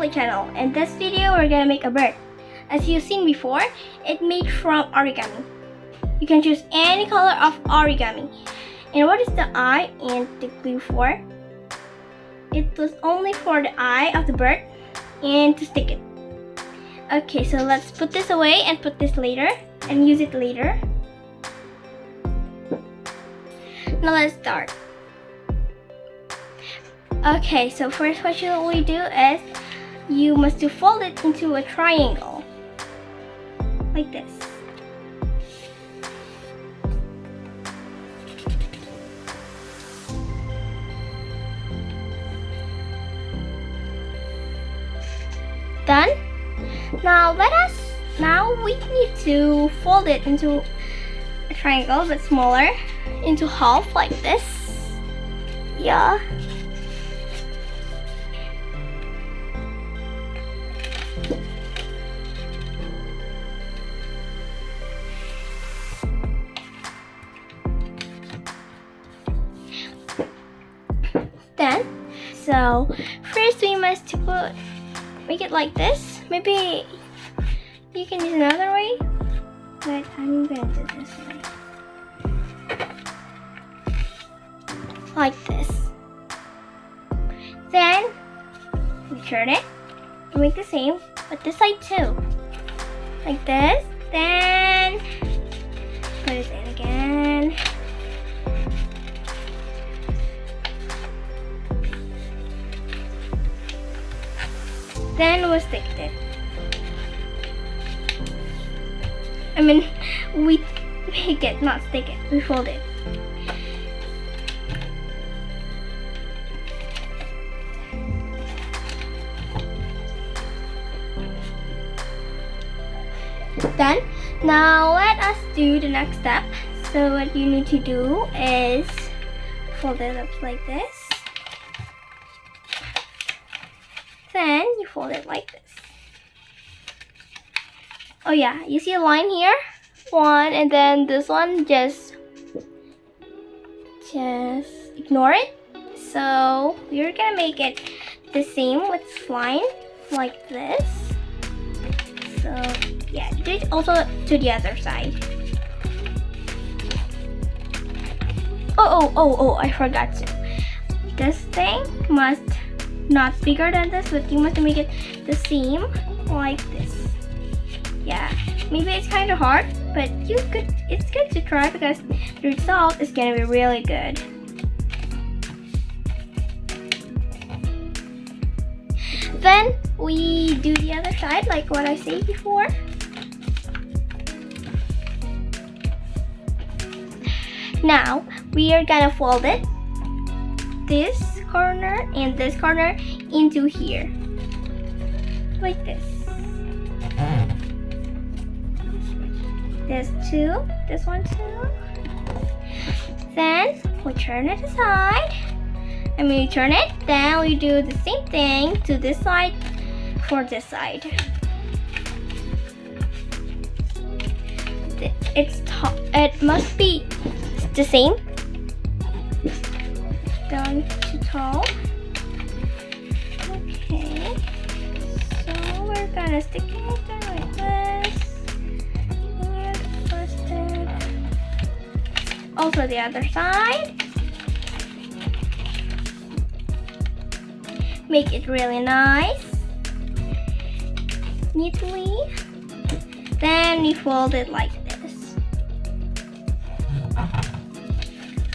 my channel. In this video, we're gonna make a bird. As you've seen before, it's made from origami. You can choose any color of origami. And what is the eye and the glue for? It was only for the eye of the bird and to stick it. Okay, so let's put this away and put this later and use it later. Now let's start. Okay, so first what you will do is you must fold it into a triangle like this. Done. Now we need to fold it into a triangle but smaller, into half like this. Yeah. Then, so first we must make it like this. Maybe you can use another way, but I'm gonna do this way. Like this. Then we turn it and make the same, but this side too. Like this. Then put it in again. Then we'll stick it. I mean, we make it, not stick it. We fold it. Done. Now let us do the next step. So what you need to do is fold it up like this. Then you fold it like this. Oh yeah, you see a line here? One, and then this one, just ignore it. So we're gonna make it the same with line like this. So yeah, do it also to the other side. Oh, I forgot to. This thing must not bigger than this, but you must make it the same like this. Yeah, maybe it's kind of hard, but it's good to try because the result is gonna be really good. Then we do the other side like what I said before. Now we are gonna fold it, this corner and this corner, into here like this. This one too. Then we turn it aside, and when we turn it, then we do the same thing to this side for this side. It must be the same. Down to toe. Okay, so we're gonna stick it like this. And twist it. Also the other side. Make it really nice, neatly. Then we fold it like this.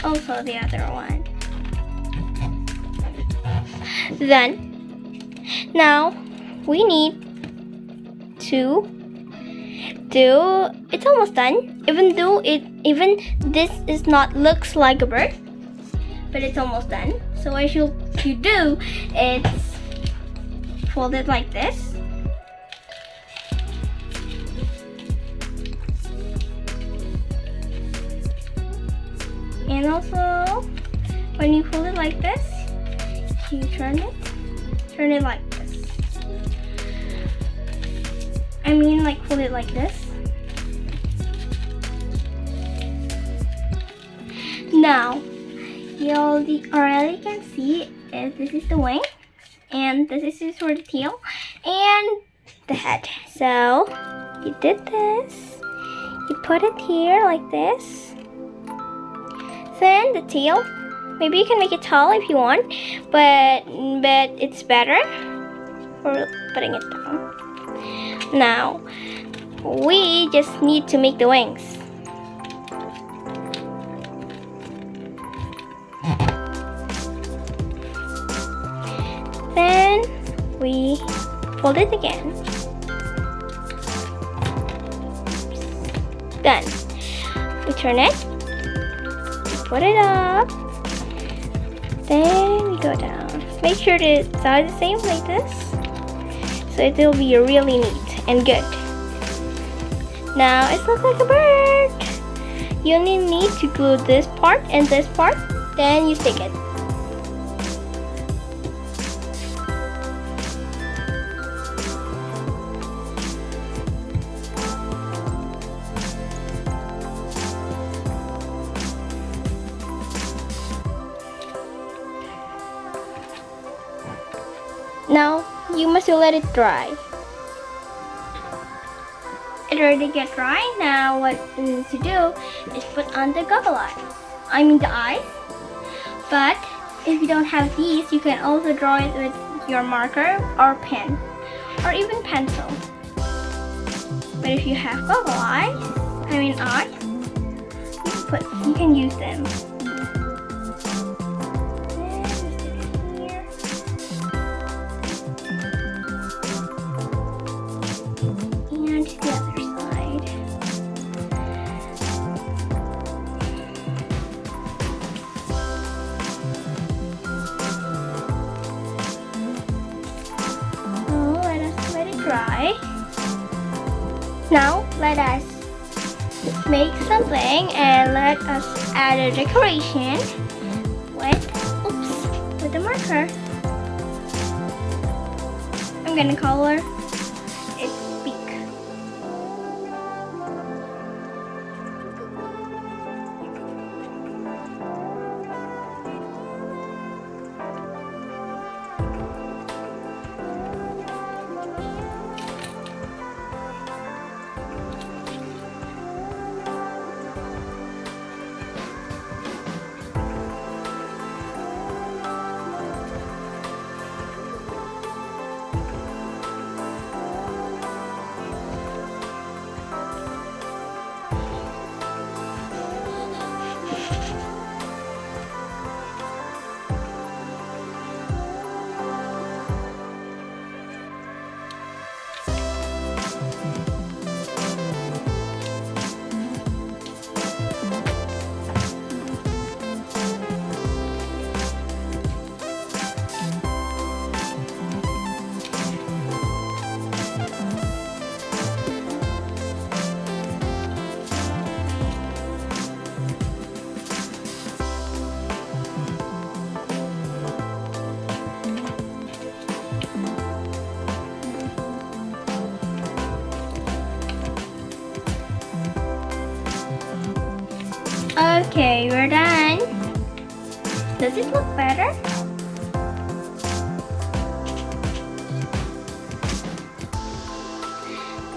Also the other one. Then, now we need to do, it's almost done, even though this is not looks like a bird, but it's almost done. So what you do is fold it like this. And also, when you fold it like this, you turn it like this. I mean, like fold it like this. Now, you already can see this is the wing, and this is for the tail, and the head. So you did this. You put it here like this. Then the tail. Maybe you can make it tall if you want, but it's better for putting it down. Now we just need to make the wings. Then we fold it again. Done. We turn it, we put it up, then we go down. Make sure the size is the same like this, so it will be really neat and good. Now it looks like a bird. You only need to glue this part and this part, then you stick it. Now you must let it dry. It already get dry. Now what you need to do is put on the goggle eye. I mean the eyes. But if you don't have these, you can also draw it with your marker or pen or even pencil. But if you have goggle eyes, you can use them. The other side. Oh, let it dry. Now let us make something and let us add a decoration with the marker. I'm gonna color its beak. Okay, we're done. Does it look better?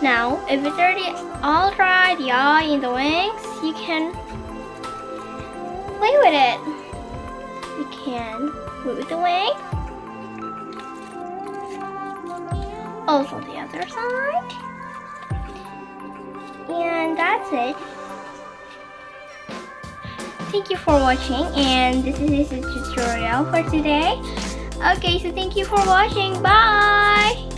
Now, if it's already all dry, the eye and the wings, you can play with it. You can move the wing. Also the other side. And that's it. Thank you for watching, and this is a tutorial for today. Okay, so thank you for watching. Bye!